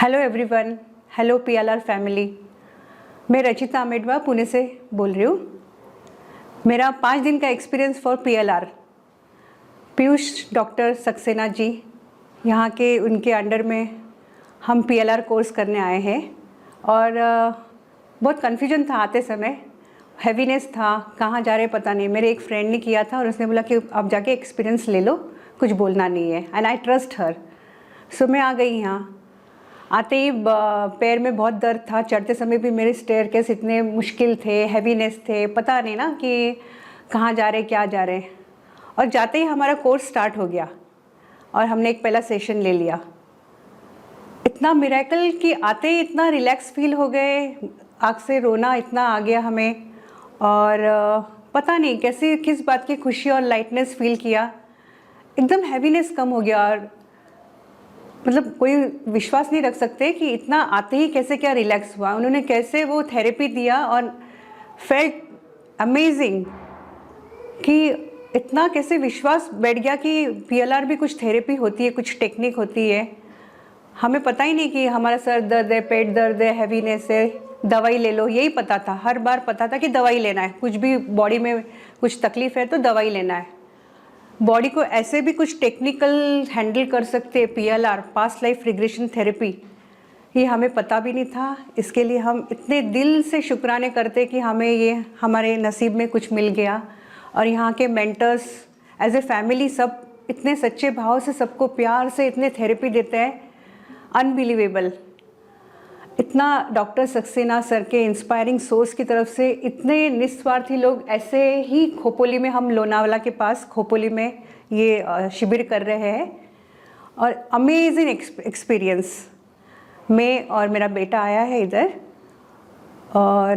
Hello everyone, hello PLR family. मैं रचिता अमेडवा पुणे से बोल रही हूँ। मेरा 5 दिन का experience for PLR, Piyush doctor Saxena ji यहाँ के उनके अंडर में हम पीएलआर कोर्स करने आए हैं। और बहुत कन्फ्यूजन था आते समय, हैवीनेस था, कहाँ जा रहे पता नहीं। मेरे एक फ्रेंड ने किया था और उसने बोला कि आप जाके एक्सपीरियंस ले लो, कुछ बोलना नहीं है, एंड आई ट्रस्ट हर। सो मैं आ गई यहाँ। आते ही पैर में बहुत दर्द था, चढ़ते समय भी मेरे स्टेयरकेस इतने मुश्किल थे, हैवीनेस थे, पता नहीं ना कि कहाँ जा रहे क्या जा रहे। और जाते ही हमारा कोर्स स्टार्ट हो गया और हमने एक पहला सेशन ले लिया। इतना मिरेकल कि आते ही इतना रिलैक्स फील हो गए, आँख से रोना इतना आ गया हमें। और पता नहीं कैसे किस बात की खुशी और लाइटनेस फील किया, एकदम हैवीनेस कम हो गया। और मतलब कोई विश्वास नहीं रख सकते कि इतना आते ही कैसे क्या रिलैक्स हुआ। उन्होंने कैसे वो थेरेपी दिया और फेल्ट अमेजिंग कि इतना कैसे विश्वास बैठ गया कि पीएलआर भी कुछ थेरेपी होती है, कुछ टेक्निक होती है। हमें पता ही नहीं कि हमारा सर दर्द है, पेट दर्द है, हैवीनेस है, दवाई ले लो, यही पता था। हर बार पता था कि दवाई लेना है, कुछ भी बॉडी में कुछ तकलीफ है तो दवाई लेना है। बॉडी को ऐसे भी कुछ टेक्निकल हैंडल कर सकते हैं PLR, past life regression therapy, ये हमें पता भी नहीं था। इसके लिए हम इतने दिल से शुक्राने करते कि हमें ये हमारे नसीब में कुछ मिल गया। और यहाँ के मेंटर्स एज ए फैमिली सब इतने सच्चे भाव से सबको प्यार से इतने थेरेपी देते हैं, अनबिलीवेबल। इतना डॉक्टर सक्सेना सर के इंस्पायरिंग सोर्स की तरफ से इतने निस्वार्थी लोग ऐसे ही खोपोली में, हम लोनावाला के पास खोपोली में ये शिविर कर रहे हैं। और अमेजिंग एक्सपीरियंस। मैं और मेरा बेटा आया है इधर, और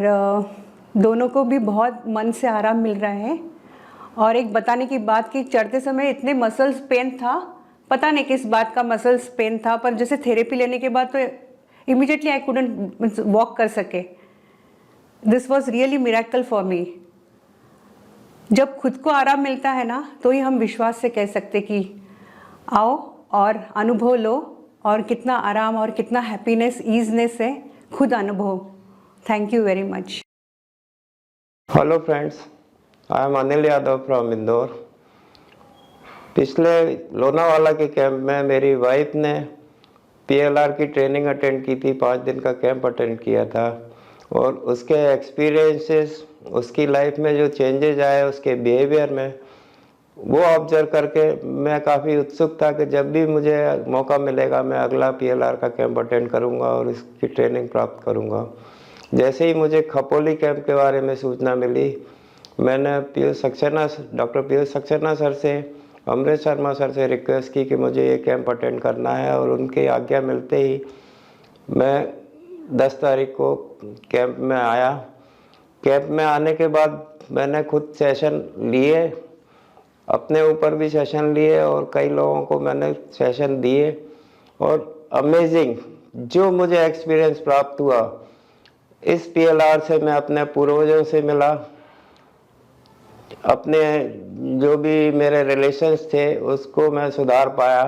दोनों को भी बहुत मन से आराम मिल रहा है। और एक बताने की बात कि चढ़ते समय इतने मसल्स पेन था, पता नहीं किस बात का मसल्स पेन था, पर जैसे थेरेपी लेने के बाद तो इमीडिएटली आई कुडंट वॉक कर सके। This was really miracle for me. जब खुद को आराम मिलता है ना, तो ही हम विश्वास से कह सकते कि आओ और अनुभव लो, और कितना आराम और कितना हैप्पीनेस, ईजनेस है, खुद अनुभव। Thank you very much. Hello friends, I am Anil Yadav from Indore. पिछले लोनावाला के कैंप में मेरी वाइफ ने पीएलआर की ट्रेनिंग अटेंड की थी, 5 दिन का कैंप अटेंड किया था। और उसके एक्सपीरियंसेस, उसकी लाइफ में जो चेंजेज आए उसके बिहेवियर में, वो ऑब्जर्व करके मैं काफ़ी उत्सुक था कि जब भी मुझे मौका मिलेगा मैं अगला पीएलआर का कैंप अटेंड करूंगा और इसकी ट्रेनिंग प्राप्त करूंगा। जैसे ही मुझे खपोली कैंप के बारे में सूचना मिली, मैंने डॉक्टर पीयूष सक्सेना सर से, अमृत शर्मा सर से रिक्वेस्ट की कि मुझे ये कैंप अटेंड करना है। और उनकी आज्ञा मिलते ही मैं 10 तारीख को कैंप में आया। कैंप में आने के बाद मैंने खुद सेशन लिए, अपने ऊपर भी सेशन लिए और कई लोगों को मैंने सेशन दिए। और अमेजिंग जो मुझे एक्सपीरियंस प्राप्त हुआ, इस पीएलआर से मैं अपने पूर्वजों से मिला, अपने जो भी मेरे रिलेशंस थे उसको मैं सुधार पाया।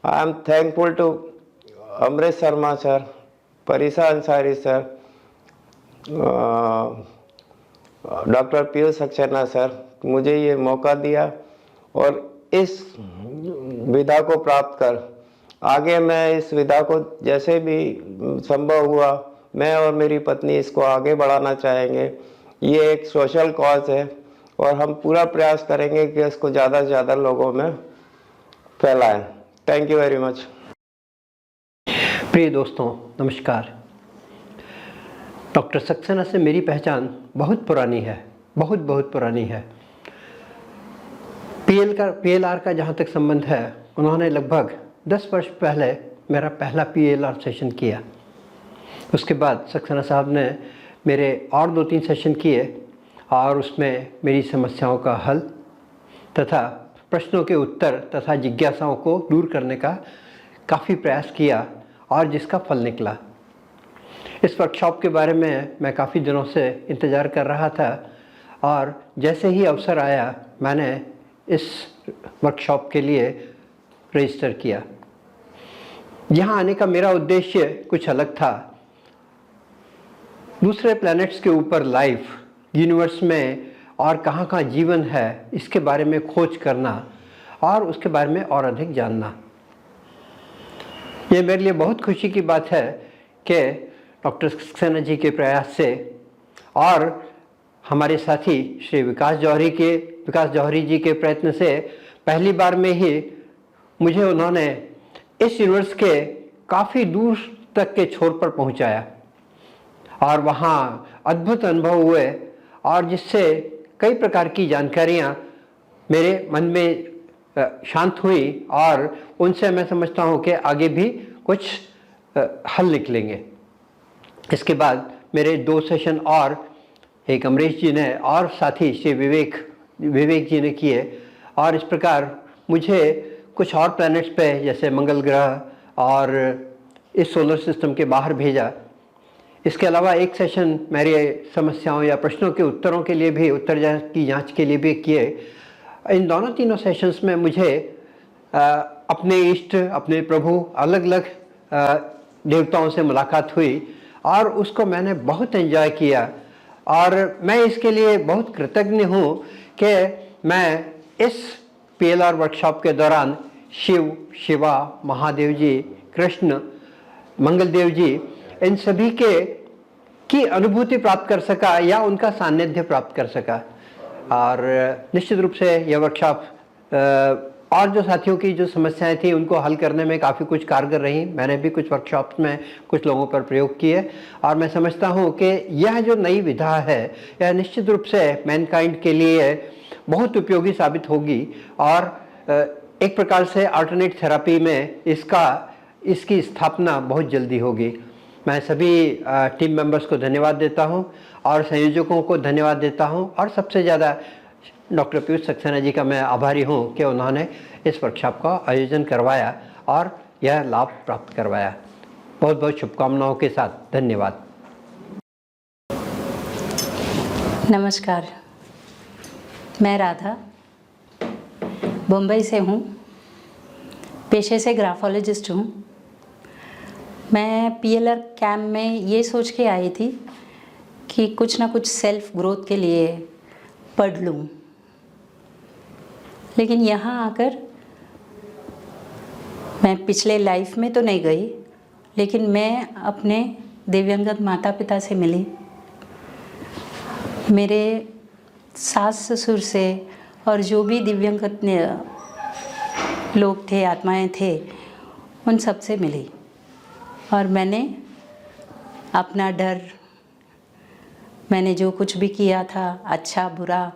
I am thankful to Amrit Sharma sir, Parisa Ansari sir, doctor Piyush Saxena sir, मुझे ये मौका दिया। और इस विधा को प्राप्त कर आगे मैं इस विधा को जैसे भी संभव हुआ, मैं और मेरी पत्नी इसको आगे बढ़ाना चाहेंगे। ये एक सोशल कॉज है और हम पूरा प्रयास करेंगे कि इसको ज़्यादा से ज़्यादा लोगों में फैलाएं। Thank you very much. प्रिय दोस्तों, नमस्कार। डॉक्टर सक्सेना से मेरी पहचान बहुत पुरानी है, बहुत पुरानी है। पीएलआर का जहाँ तक संबंध है, उन्होंने लगभग 10 वर्ष पहले मेरा पहला पीएलआर सेशन किया। उसके बाद सक्सेना साहब ने मेरे और 2-3 सेशन किए और उसमें मेरी समस्याओं का हल तथा प्रश्नों के उत्तर तथा जिज्ञासाओं को दूर करने का काफ़ी प्रयास किया, और जिसका फल निकला। इस वर्कशॉप के बारे में मैं काफ़ी दिनों से इंतज़ार कर रहा था, और जैसे ही अवसर आया मैंने इस वर्कशॉप के लिए रजिस्टर किया। यहाँ आने का मेरा उद्देश्य कुछ अलग था। दूसरे प्लैनेट्स के ऊपर लाइफ, यूनिवर्स में और कहाँ कहाँ जीवन है, इसके बारे में खोज करना और उसके बारे में और अधिक जानना। ये मेरे लिए बहुत खुशी की बात है कि डॉक्टर सक्सेना जी के प्रयास से और हमारे साथी श्री विकास जौहरी जी के प्रयत्न से पहली बार में ही मुझे उन्होंने इस यूनिवर्स के काफ़ी दूर तक के छोर पर पहुंचाया और वहाँ अद्भुत अनुभव हुए और जिससे कई प्रकार की जानकारियाँ मेरे मन में शांत हुई और उनसे मैं समझता हूँ कि आगे भी कुछ हल निकलेंगे। इसके बाद मेरे 2 सेशन और एक अमरीश जी ने और साथी श्री विवेक जी ने किए और इस प्रकार मुझे कुछ और प्लैनेट्स पे जैसे मंगल ग्रह और इस सोलर सिस्टम के बाहर भेजा। इसके अलावा एक सेशन मेरी समस्याओं या प्रश्नों के उत्तरों के लिए भी, उत्तर की जांच के लिए भी किए। इन दोनों तीनों सेशंस में मुझे अपने इष्ट, अपने प्रभु, अलग अलग देवताओं से मुलाकात हुई और उसको मैंने बहुत एंजॉय किया और मैं इसके लिए बहुत कृतज्ञ हूँ कि मैं इस PLR वर्कशॉप के दौरान शिव, शिवा, महादेव जी, कृष्ण, मंगलदेव जी, इन सभी की अनुभूति प्राप्त कर सका या उनका सानिध्य प्राप्त कर सका। और निश्चित रूप से यह वर्कशॉप और जो साथियों की जो समस्याएं थी उनको हल करने में काफ़ी कुछ कारगर रही। मैंने भी कुछ वर्कशॉप्स में कुछ लोगों पर प्रयोग किए और मैं समझता हूँ कि यह जो नई विधा है यह निश्चित रूप से मैनकाइंड के लिए बहुत उपयोगी साबित होगी और एक प्रकार से अल्टरनेट थेरेपी में इसकी स्थापना बहुत जल्दी होगी। मैं सभी टीम मेंबर्स को धन्यवाद देता हूं और संयोजकों को धन्यवाद देता हूं और सबसे ज़्यादा डॉक्टर पीयूष सक्सेना जी का मैं आभारी हूं कि उन्होंने इस वर्कशॉप का आयोजन करवाया और यह लाभ प्राप्त करवाया। बहुत बहुत शुभकामनाओं के साथ धन्यवाद। नमस्कार, मैं राधा मुंबई से हूँ। पेशे से ग्राफोलॉजिस्ट हूँ। मैं PLR कैम्प में ये सोच के आई थी कि कुछ ना कुछ सेल्फ ग्रोथ के लिए पढ़ लूँ, लेकिन यहाँ आकर मैं पिछले लाइफ में तो नहीं गई, लेकिन मैं अपने दिव्यांगत माता पिता से मिली। मेरे सास ससुर से और जो भी दिव्यांगत लोग थे, आत्माएं थे, उन सब से मिली और मैंने अपना डर, मैंने जो कुछ भी किया था अच्छा बुरा,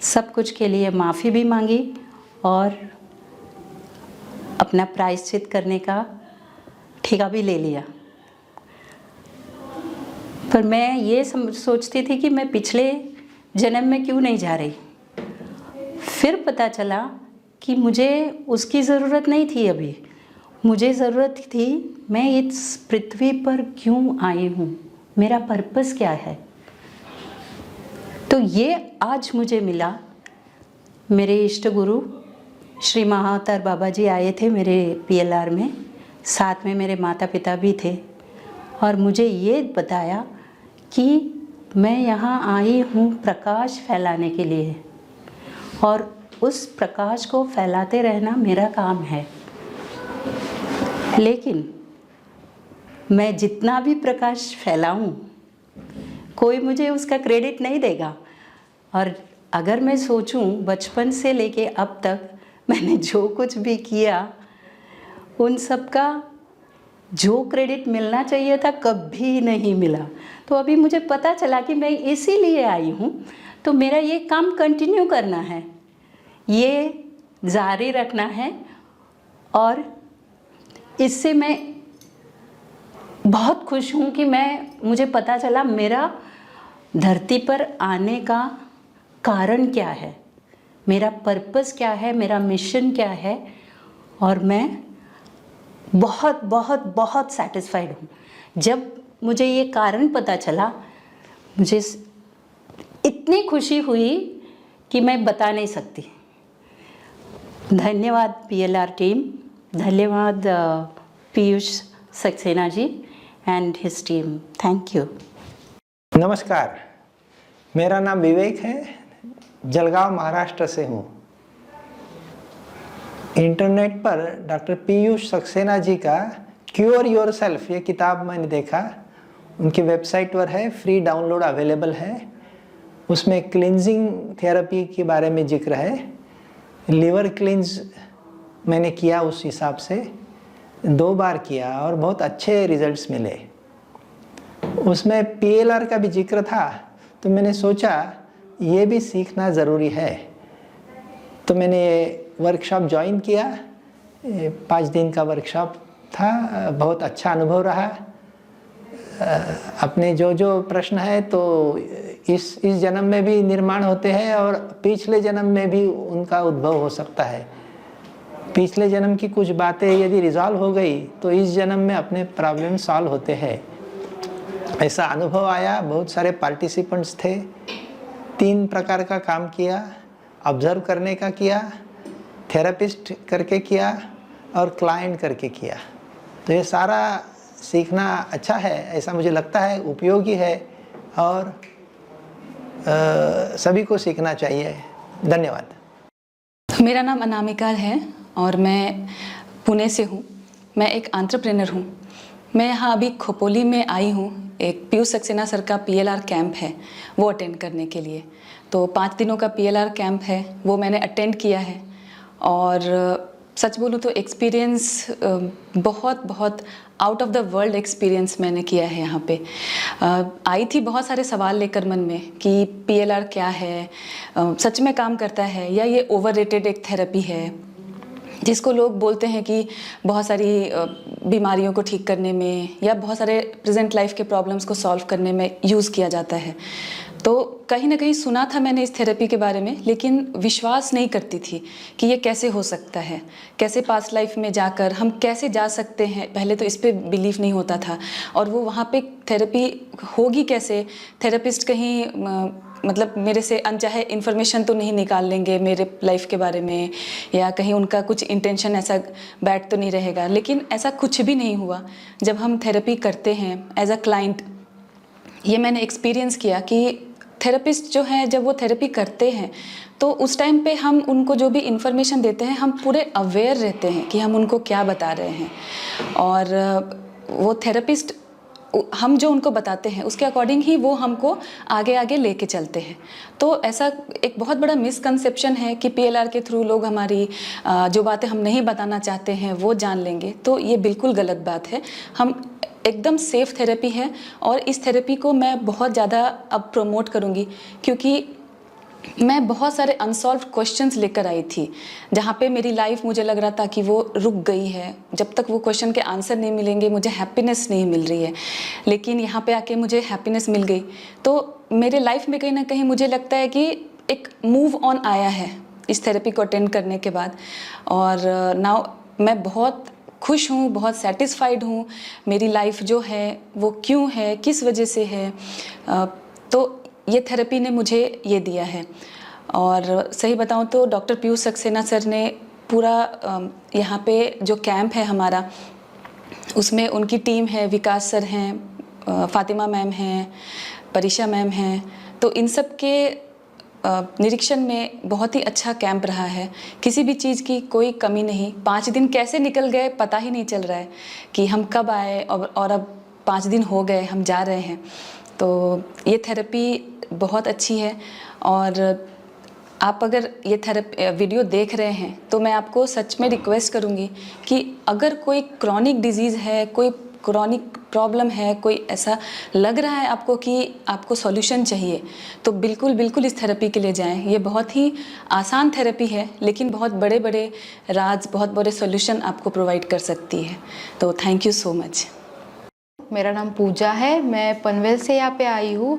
सब कुछ के लिए माफ़ी भी मांगी और अपना प्रायश्चित करने का ठेका भी ले लिया। पर मैं ये सोचती थी कि मैं पिछले जन्म में क्यों नहीं जा रही। फिर पता चला कि मुझे उसकी ज़रूरत नहीं थी। अभी मुझे ज़रूरत थी मैं इस पृथ्वी पर क्यों आई हूँ, मेरा पर्पस क्या है। तो ये आज मुझे मिला। मेरे इष्ट गुरु श्री महाअवतार बाबा जी आए थे मेरे PLR में, साथ में मेरे माता पिता भी थे और मुझे ये बताया कि मैं यहाँ आई हूँ प्रकाश फैलाने के लिए और उस प्रकाश को फैलाते रहना मेरा काम है। लेकिन मैं जितना भी प्रकाश फैलाऊं, कोई मुझे उसका क्रेडिट नहीं देगा। और अगर मैं सोचूं बचपन से लेके अब तक मैंने जो कुछ भी किया, उन सब का जो क्रेडिट मिलना चाहिए था कभी नहीं मिला। तो अभी मुझे पता चला कि मैं इसीलिए आई हूँ, तो मेरा ये काम कंटिन्यू करना है, ये जारी रखना है। और इससे मैं बहुत खुश हूँ कि मुझे पता चला मेरा धरती पर आने का कारण क्या है, मेरा पर्पस क्या है, मेरा मिशन क्या है। और मैं बहुत बहुत बहुत सैटिस्फाइड हूँ। जब मुझे ये कारण पता चला, मुझे इतनी खुशी हुई कि मैं बता नहीं सकती। धन्यवाद PLR टीम, धन्यवाद Piyush Saxena ji and his team, thank you. नमस्कार, मेरा नाम विवेक है, जलगांव महाराष्ट्र से हूँ। इंटरनेट पर डॉक्टर पीयूष सक्सेना जी का क्योर योरसेल्फ ये किताब मैंने देखा, उनकी वेबसाइट पर है, फ्री डाउनलोड अवेलेबल है। उसमें क्लिनजिंग थेरेपी के बारे में जिक्र है। लिवर क्लिंज मैंने किया, उस हिसाब से 2 बार किया और बहुत अच्छे रिजल्ट्स मिले। उसमें PLR का भी जिक्र था, तो मैंने सोचा ये भी सीखना ज़रूरी है। तो मैंने ये वर्कशॉप ज्वाइन किया। 5 दिन का वर्कशॉप था, बहुत अच्छा अनुभव रहा। अपने जो प्रश्न है तो इस जन्म में भी निर्माण होते हैं और पिछले जन्म में भी उनका उद्भव हो सकता है। पिछले जन्म की कुछ बातें यदि रिजॉल्व हो गई तो इस जन्म में अपने प्रॉब्लम सॉल्व होते हैं, ऐसा अनुभव आया। बहुत सारे पार्टिसिपेंट्स थे। 3 प्रकार का काम किया, ऑब्जर्व करने का किया, थेरेपिस्ट करके किया और क्लाइंट करके किया। तो ये सारा सीखना अच्छा है, ऐसा मुझे लगता है, उपयोगी है और सभी को सीखना चाहिए। धन्यवाद। मेरा नाम अनामिका है और मैं पुणे से हूँ। मैं एक एंटरप्रेन्योर हूँ। मैं यहाँ अभी खोपोली में आई हूँ। एक पीयूष सक्सेना सर का PLR कैंप है, वो अटेंड करने के लिए। तो 5 दिनों का PLR कैंप है, वो मैंने अटेंड किया है। और सच बोलूँ तो एक्सपीरियंस बहुत out of the world experience मैंने किया है यहाँ पे। आई थी बहुत सारे सवाल लेकर मन में कि PLR क्या है, सच में काम करता है या ये ओवररेटेड एक थेरेपी है जिसको लोग बोलते हैं कि बहुत सारी बीमारियों को ठीक करने में या बहुत सारे प्रेजेंट लाइफ के प्रॉब्लम्स को सॉल्व करने में यूज़ किया जाता है। तो कहीं ना कहीं सुना था मैंने इस थेरेपी के बारे में, लेकिन विश्वास नहीं करती थी कि ये कैसे हो सकता है, कैसे पास्ट लाइफ में जाकर हम कैसे जा सकते हैं। पहले तो इस पे बिलीव नहीं होता था। और वो वहाँ पे थेरेपी होगी कैसे, थेरेपिस्ट कहीं मतलब मेरे से अनचाहे इन्फॉर्मेशन तो नहीं निकाल लेंगे मेरे लाइफ के बारे में, या कहीं उनका कुछ इंटेंशन ऐसा बैड तो नहीं रहेगा। लेकिन ऐसा कुछ भी नहीं हुआ। जब हम थेरेपी करते हैं एज अ क्लाइंट, ये मैंने एक्सपीरियंस किया कि थेरेपिस्ट जो हैं जब वो थेरेपी करते हैं तो उस टाइम पे हम उनको जो भी इन्फॉर्मेशन देते हैं हम पूरे अवेयर रहते हैं कि हम उनको क्या बता रहे हैं। और वो थेरेपिस्ट हम जो उनको बताते हैं उसके अकॉर्डिंग ही वो हमको आगे आगे लेके चलते हैं। तो ऐसा एक बहुत बड़ा मिसकंसेप्शन है कि PLR के थ्रू लोग हमारी जो बातें हम नहीं बताना चाहते हैं वो जान लेंगे। तो ये बिल्कुल गलत बात है। हम एकदम सेफ थेरेपी है और इस थेरेपी को मैं बहुत ज़्यादा अब प्रमोट करूँगी, क्योंकि मैं बहुत सारे अनसॉल्व्ड क्वेश्चंस लेकर आई थी जहाँ पे मेरी लाइफ मुझे लग रहा था कि वो रुक गई है। जब तक वो क्वेश्चन के आंसर नहीं मिलेंगे मुझे हैप्पीनेस नहीं मिल रही है, लेकिन यहाँ पे आके मुझे हैप्पीनेस मिल गई। तो मेरे लाइफ में कहीं ना कहीं मुझे लगता है कि एक मूव ऑन आया है इस थेरेपी को अटेंड करने के बाद। और नाउ मैं बहुत खुश हूँ, बहुत सेटिस्फाइड हूँ। मेरी लाइफ जो है वो क्यों है, किस वजह से है, तो ये थेरेपी ने मुझे ये दिया है। और सही बताऊँ तो डॉक्टर पीयूष सक्सेना सर ने पूरा यहाँ पे जो कैंप है हमारा, उसमें उनकी टीम है, विकास सर हैं, फातिमा मैम हैं, परीक्षा मैम हैं। तो इन सब के निरीक्षण में बहुत ही अच्छा कैंप रहा है। किसी भी चीज़ की कोई कमी नहीं। 5 दिन कैसे निकल गए पता ही नहीं चल रहा है कि हम कब आए और अब 5 दिन हो गए, हम जा रहे हैं। तो ये थेरेपी बहुत अच्छी है। और आप अगर ये थेरेपी वीडियो देख रहे हैं तो मैं आपको सच में रिक्वेस्ट करूँगी कि अगर कोई क्रॉनिक डिजीज़ है, कोई क्रॉनिक प्रॉब्लम है, कोई ऐसा लग रहा है आपको कि आपको सॉल्यूशन चाहिए, तो बिल्कुल इस थेरेपी के लिए जाएं। ये बहुत ही आसान थेरेपी है, लेकिन बहुत बड़े बड़े राज, बहुत बड़े सॉल्यूशन आपको प्रोवाइड कर सकती है। तो थैंक यू सो मच। मेरा नाम पूजा है। मैं पनवेल से यहाँ पे आई हूँ,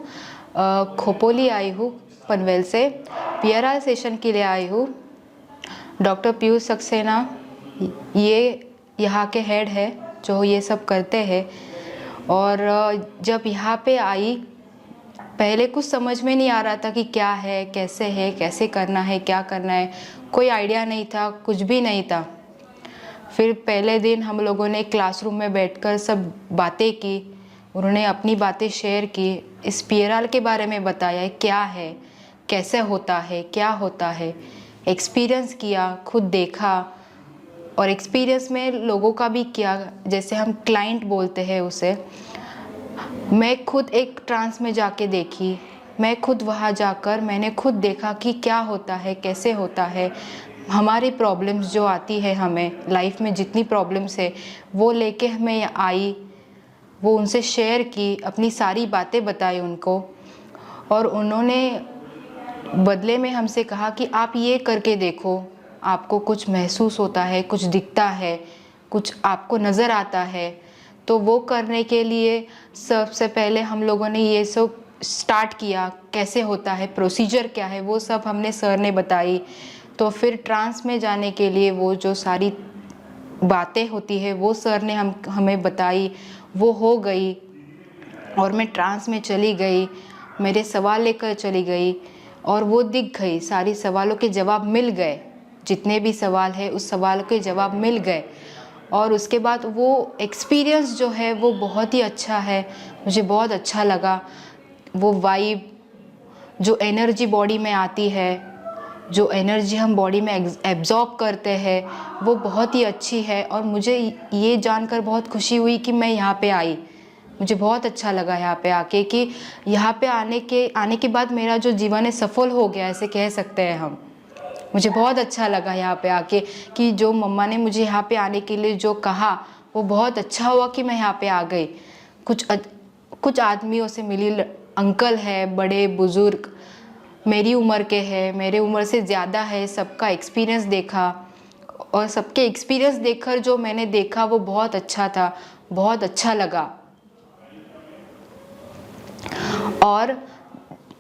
खोपोली आई हूँ पनवेल से। PLR सेशन के लिए आई हूँ। डॉक्टर पीयूष सक्सेना ये यहाँ के हेड है जो ये सब करते हैं। और जब यहाँ पे आई, पहले कुछ समझ में नहीं आ रहा था कि क्या है, कैसे करना है, क्या करना है, कोई आइडिया नहीं था, कुछ भी नहीं था। फिर पहले दिन हम लोगों ने क्लासरूम में बैठकर सब बातें की, उन्होंने अपनी बातें शेयर की, इस PLR के बारे में बताया क्या है, कैसे होता है, क्या होता है, एक्सपीरियंस किया, खुद देखा और एक्सपीरियंस में लोगों का भी किया, जैसे हम क्लाइंट बोलते हैं उसे। मैं खुद एक ट्रांस में जाके देखी, मैं खुद वहाँ जाकर मैंने खुद देखा कि क्या होता है, कैसे होता है। हमारी प्रॉब्लम्स जो आती है हमें लाइफ में, जितनी प्रॉब्लम्स है वो लेके मैं आई, वो उनसे शेयर की, अपनी सारी बातें बताई उनको और उन्होंने बदले में हमसे कहा कि आप ये करके देखो, आपको कुछ महसूस होता है, कुछ दिखता है, कुछ आपको नज़र आता है। तो वो करने के लिए सबसे पहले हम लोगों ने ये सब स्टार्ट किया, कैसे होता है, प्रोसीजर क्या है, वो सब हमने सर ने बताई। तो फिर ट्रांस में जाने के लिए वो जो सारी बातें होती है वो सर ने हमें बताई, वो हो गई और मैं ट्रांस में चली गई, मेरे सवाल लेकर चली गई और वो दिख गई, सारी सवालों के जवाब मिल गए, जितने भी सवाल है उस सवाल के जवाब मिल गए। और उसके बाद वो एक्सपीरियंस जो है वो बहुत ही अच्छा है, मुझे बहुत अच्छा लगा। वो वाइब, जो एनर्जी बॉडी में आती है, जो एनर्जी हम बॉडी में एब्जॉर्ब करते हैं, वो बहुत ही अच्छी है। और मुझे ये जानकर बहुत खुशी हुई कि मैं यहाँ पे आई, मुझे बहुत अच्छा लगा यहाँ पे आके कि यहाँ पे आने के बाद मेरा जो जीवन है सफल हो गया, ऐसे कह सकते हैं हम। मुझे बहुत अच्छा लगा यहाँ पे आके कि जो मम्मा ने मुझे यहाँ पे आने के लिए जो कहा वो बहुत अच्छा हुआ कि मैं यहाँ पे आ गई। कुछ आदमियों से मिली, अंकल है, बड़े बुज़ुर्ग, मेरी उम्र के हैं, मेरे उम्र से ज़्यादा है, सबका एक्सपीरियंस देखा और सबके एक्सपीरियंस देखकर जो मैंने देखा वो बहुत अच्छा था, बहुत अच्छा लगा। और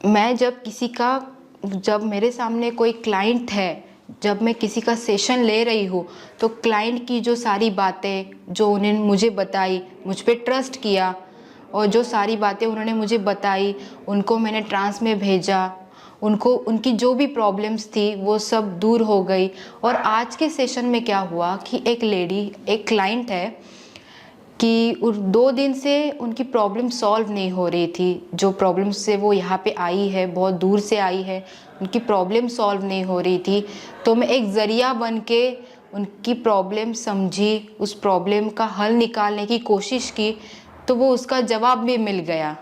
मैं जब मेरे सामने कोई क्लाइंट है, जब मैं किसी का सेशन ले रही हूँ, तो क्लाइंट की जो सारी बातें जो उन्होंने मुझे बताई, मुझ पे ट्रस्ट किया और जो सारी बातें उन्होंने मुझे बताई उनको मैंने ट्रांस में भेजा, उनकी जो भी प्रॉब्लम्स थी वो सब दूर हो गई। और आज के सेशन में क्या हुआ कि एक क्लाइंट है कि 2 दिन से उनकी प्रॉब्लम सॉल्व नहीं हो रही थी। जो प्रॉब्लम से वो यहाँ पे आई है, बहुत दूर से आई है, उनकी प्रॉब्लम सॉल्व नहीं हो रही थी। तो मैं एक ज़रिया बन के उनकी प्रॉब्लम समझी, उस प्रॉब्लम का हल निकालने की कोशिश की, तो वो उसका जवाब भी मिल गया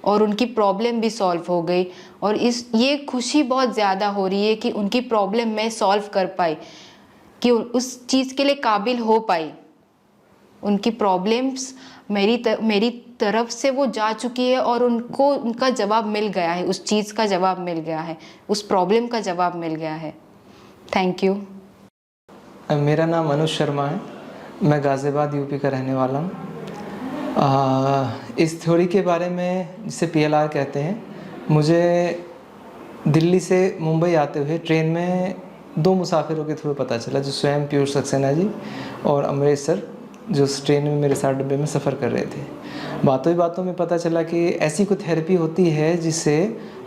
और उनकी प्रॉब्लम भी सॉल्व हो गई। और ये खुशी बहुत ज़्यादा हो रही है कि उनकी प्रॉब्लम मैं सॉल्व कर पाई, कि उस चीज़ के लिए काबिल हो पाई। उनकी प्रॉब्लम्स मेरी तरफ से वो जा चुकी है और उनका जवाब मिल गया है, उस चीज़ का जवाब मिल गया है, उस प्रॉब्लम का जवाब मिल गया है। Thank you. मेरा नाम अनुज शर्मा है, मैं गाज़ियाबाद यूपी का रहने वाला हूँ। इस थ्योरी के बारे में, जिसे PLR कहते हैं, मुझे दिल्ली से मुंबई आते हुए ट्रेन में 2 मुसाफिरों के थ्रू पता चला, जो स्वयं पीयूष सक्सेना जी और अमरीश सर, जो उस ट्रेन में मेरे साथ डब्बे में सफ़र कर रहे थे। बातों ही बातों में पता चला कि ऐसी कोई थेरेपी होती है जिससे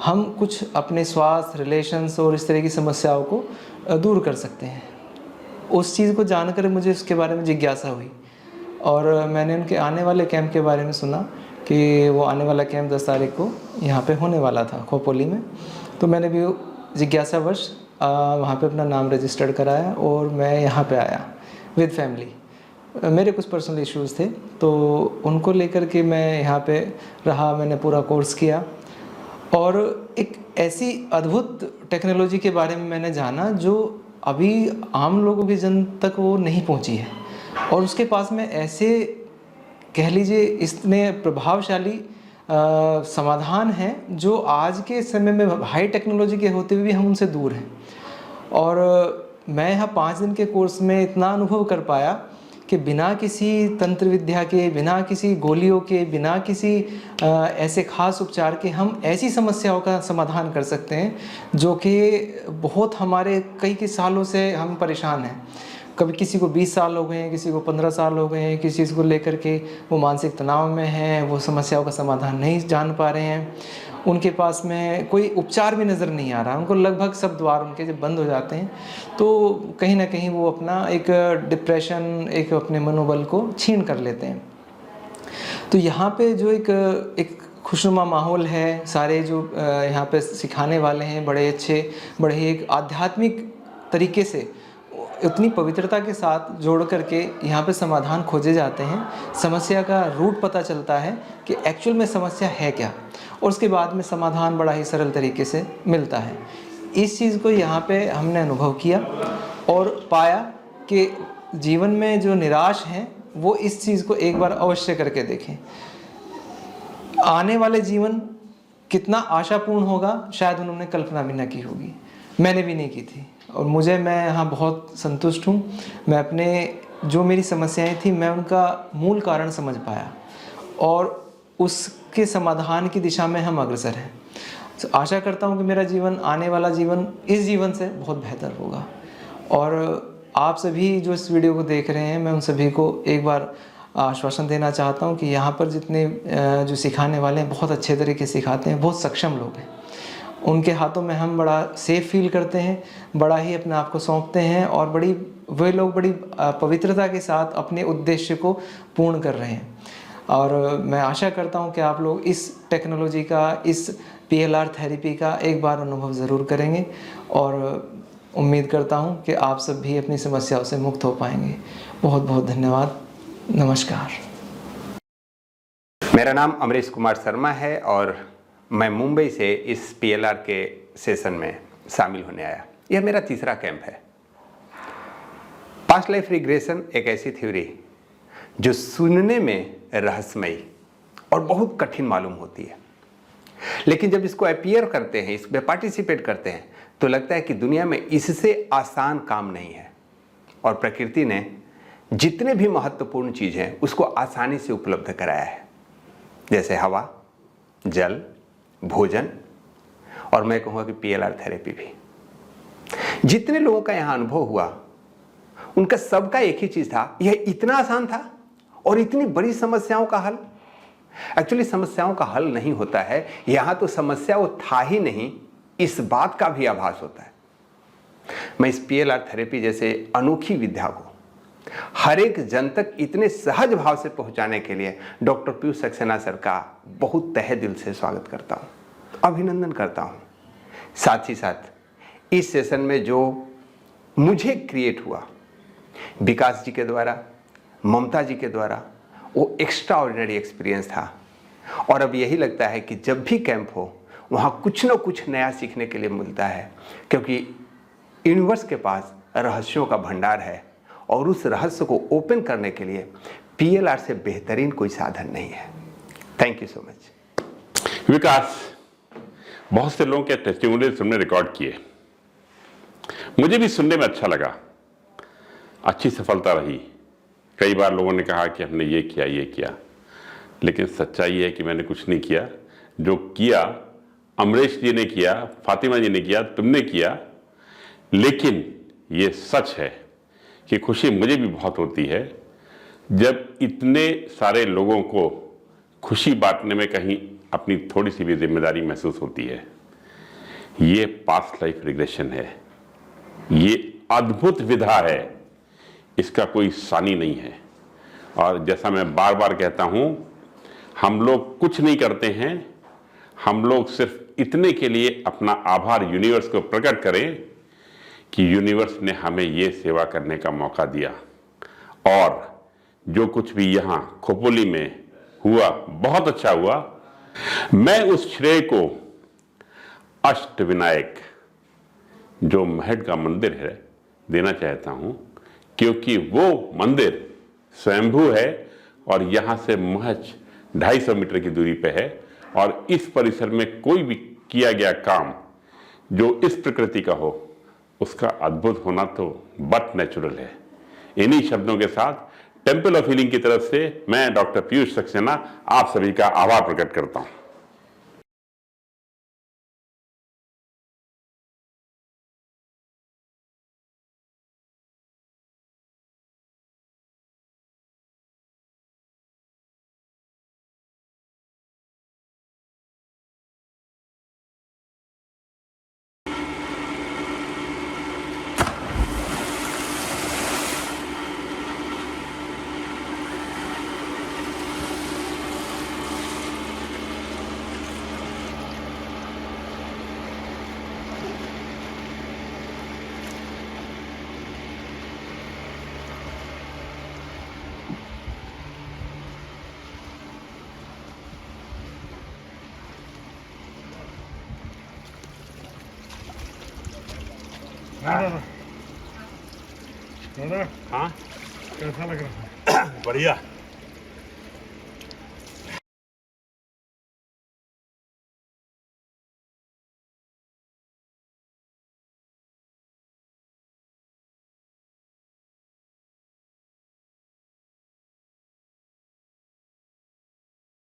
हम कुछ अपने स्वास्थ्य, रिलेशंस और इस तरह की समस्याओं को दूर कर सकते हैं। उस चीज़ को जानकर मुझे उसके बारे में जिज्ञासा हुई और मैंने उनके आने वाले कैंप के बारे में सुना कि वो आने वाला कैंप 10 तारीख को यहाँ पे होने वाला था, खोपोली में। तो मैंने भी जिज्ञासावश वहाँ पे अपना नाम रजिस्टर्ड कराया और मैं यहाँ पे आया विद फैमिली। मेरे कुछ पर्सनल इश्यूज़ थे तो उनको लेकर के मैं यहाँ पे रहा, मैंने पूरा कोर्स किया और एक ऐसी अद्भुत टेक्नोलॉजी के बारे में मैंने जाना जो अभी आम लोगों के जन तक वो नहीं पहुँची है। और उसके पास में ऐसे, कह लीजिए, इतने प्रभावशाली समाधान हैं जो आज के समय में हाई टेक्नोलॉजी के होते हुए भी हम उनसे दूर हैं। और मैं यहाँ 5 दिन के कोर्स में इतना अनुभव कर पाया कि बिना किसी तंत्र विद्या के, बिना किसी गोलियों के, बिना किसी ऐसे खास उपचार के हम ऐसी समस्याओं का समाधान कर सकते हैं जो कि बहुत हमारे कई सालों से हम परेशान हैं। कभी किसी को 20 साल हो गए हैं, किसी को 15 साल हो गए हैं, किसी चीज़ को लेकर के वो मानसिक तनाव में हैं, वो समस्याओं का समाधान नहीं जान पा रहे हैं। उनके पास में कोई उपचार भी नज़र नहीं आ रहा, उनको लगभग सब द्वार उनके जब बंद हो जाते हैं तो कहीं ना कहीं वो अपना एक डिप्रेशन, एक अपने मनोबल को छीन कर लेते हैं। तो यहाँ पे जो एक खुशनुमा माहौल है, सारे जो यहाँ पे सिखाने वाले हैं बड़े अच्छे, बड़े ही एक आध्यात्मिक तरीके से उतनी पवित्रता के साथ जोड़ करके यहाँ पे समाधान खोजे जाते हैं। समस्या का रूट पता चलता है कि एक्चुअल में समस्या है क्या, और उसके बाद में समाधान बड़ा ही सरल तरीके से मिलता है। इस चीज़ को यहाँ पे हमने अनुभव किया और पाया कि जीवन में जो निराश हैं वो इस चीज़ को एक बार अवश्य करके देखें। आने वाले जीवन कितना आशापूर्ण होगा शायद उन्होंने कल्पना भी न की होगी, मैंने भी नहीं की थी। और मैं यहाँ बहुत संतुष्ट हूँ। मैं अपने जो मेरी समस्याएं थी मैं उनका मूल कारण समझ पाया और उसके समाधान की दिशा में हम अग्रसर हैं। तो आशा करता हूँ कि मेरा जीवन, आने वाला जीवन इस जीवन से बहुत बेहतर होगा। और आप सभी जो इस वीडियो को देख रहे हैं, मैं उन सभी को एक बार आश्वासन देना चाहता हूँ कि यहाँ पर जितने जो सिखाने वाले हैं बहुत अच्छे तरीके से सिखाते हैं, बहुत सक्षम लोग हैं। उनके हाथों में हम बड़ा सेफ फील करते हैं, बड़ा ही अपने आप को सौंपते हैं और वे लोग बड़ी पवित्रता के साथ अपने उद्देश्य को पूर्ण कर रहे हैं। और मैं आशा करता हूँ कि आप लोग इस टेक्नोलॉजी का, इस PLR थेरेपी का एक बार अनुभव ज़रूर करेंगे और उम्मीद करता हूँ कि आप सब भी अपनी समस्याओं से मुक्त हो पाएंगे। बहुत बहुत धन्यवाद। नमस्कार। मेरा नाम अमरीश कुमार शर्मा है और मैं मुंबई से इस PLR के सेशन में शामिल होने आया। यह मेरा तीसरा कैंप है। पास्ट लाइफ रिग्रेशन एक ऐसी थ्योरी जो सुनने में रहस्यमयी और बहुत कठिन मालूम होती है, लेकिन जब इसको अपीयर करते हैं, इसमें पार्टिसिपेट करते हैं, तो लगता है कि दुनिया में इससे आसान काम नहीं है। और प्रकृति ने जितने भी महत्वपूर्ण चीज़ हैं उसको आसानी से उपलब्ध कराया है, जैसे हवा, जल, भोजन, और मैं कहूँगा कि PLR थेरेपी भी। जितने लोगों का यहाँ अनुभव हुआ उनका सबका एक ही चीज़ था, यह इतना आसान था और इतनी बड़ी समस्याओं का हल। एक्चुअली समस्याओं का हल नहीं होता है, यहाँ तो समस्या वो था ही नहीं, इस बात का भी आभास होता है। मैं इस PLR थेरेपी जैसे अनोखी विद्या को हर एक जन तक इतने सहज भाव से पहुंचाने के लिए डॉक्टर पीयूष सक्सेना सर का बहुत तहे दिल से स्वागत करता हूं, अभिनंदन करता हूं। साथ ही साथ इस सेशन में जो मुझे क्रिएट हुआ विकास जी के द्वारा, ममता जी के द्वारा, वो एक्स्ट्रा ऑर्डिनरी एक्सपीरियंस था। और अब यही लगता है कि जब भी कैंप हो वहाँ कुछ न कुछ नया सीखने के लिए मिलता है, क्योंकि यूनिवर्स के पास रहस्यों का भंडार है और उस रहस्य को ओपन करने के लिए PLR से बेहतरीन कोई साधन नहीं है। Thank you so much. Vikas, बहुत से लोगों के टेस्टिमोनियल हमने रिकॉर्ड किए, मुझे भी सुनने में अच्छा लगा, अच्छी सफलता रही। कई बार लोगों ने कहा कि हमने ये किया, लेकिन सच्चाई है कि मैंने कुछ नहीं किया। जो किया अमरीश जी ने किया, फातिमा जी ने किया, तुमने किया। लेकिन ये सच है कि खुशी मुझे भी बहुत होती है जब इतने सारे लोगों को खुशी बांटने में कहीं अपनी थोड़ी सी भी जिम्मेदारी महसूस होती है। ये पास्ट लाइफ रिग्रेशन है, ये अद्भुत विधा है, इसका कोई सानी नहीं है। और जैसा मैं बार बार कहता हूँ, हम लोग कुछ नहीं करते हैं, हम लोग सिर्फ इतने के लिए अपना आभार यूनिवर्स को प्रकट करें कि यूनिवर्स ने हमें ये सेवा करने का मौका दिया। और जो कुछ भी यहाँ खोपोली में हुआ बहुत अच्छा हुआ। मैं उस श्रेय को अष्टविनायक जो महट का मंदिर है देना चाहता हूँ, क्योंकि वो मंदिर स्वयंभू है और यहाँ से महज 250 मीटर की दूरी पे है। और इस परिसर में कोई भी किया गया काम जो इस प्रकृति का हो, उसका अद्भुत होना तो बट नेचुरल है। इन्हीं शब्दों के साथ टेम्पल ऑफ हीलिंग की तरफ से मैं डॉक्टर पीयूष सक्सेना आप सभी का आभार प्रकट करता हूं। दादा हाँ कैसा लग रहा है? बढ़िया